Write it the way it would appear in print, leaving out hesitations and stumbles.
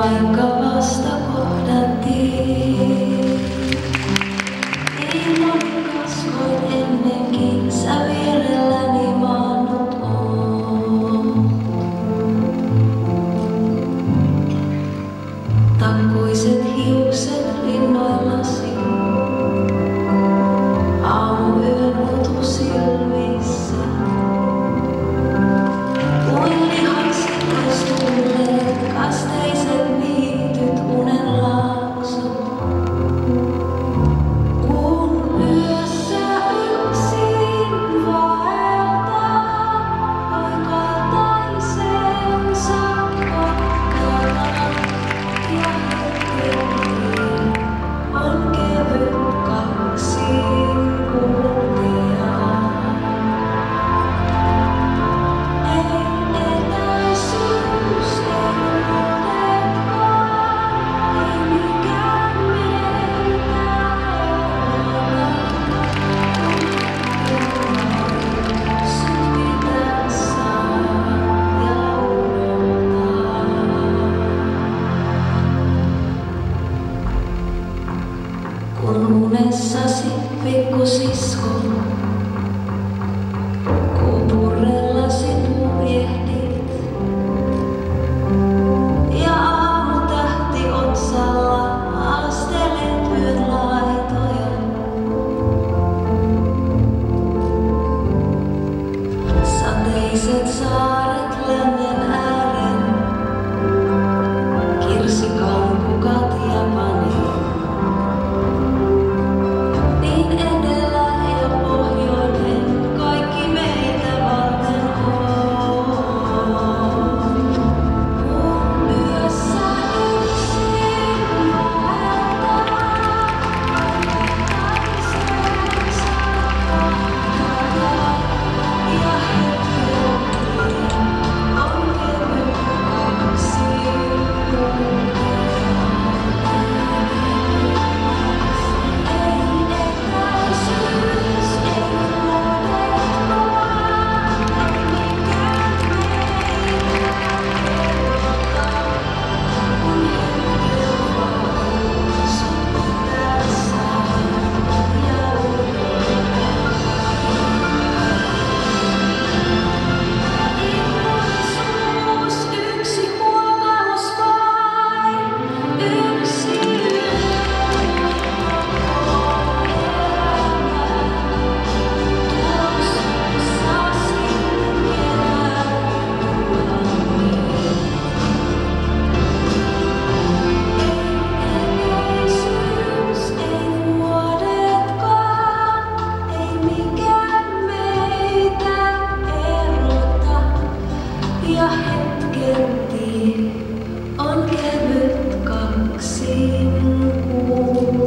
vaikka vasta kohdattiin. Ilman kasvoin ennenkin sä vierelläni maannut oot. Takkuiset hiukset rinnoillasi, aamuyön mutu silmissä. Kuin lihakset toistuneet, kasteiset niityt unen laaksot. Kun yössä yksin vaeltaa, oikataisen sakko kataan. Ja hetken on kevyt kaksin kulkea. Ei etäisyys, ei vuodetkaan, ei mikään meitä erota. Sut pitää saada ja unohtaa. Kun unessasi pikkusisko, kupurellasi purjehdit. Ja aamutähti otsalla astelet yön laitoja. Sateiset saaret lännen ääreen, kirsikankukat Japaniin. Niin edellä ja pohjoinen, kaikki meitä varten on. Kun yössä yksin vaeltaa, oikataisen sakko kataan. Ja hetken on kevyt kaksin kulkea. Ei etäisyys, ei vuodetkaan, ei mikään meitä erota. Kun hetken vaan sut pitää saada ja unohtaa. Ikuisuus, yksi huokaus vain, yksi yö. Ja hetken tie on kevyt kaksin kulkea.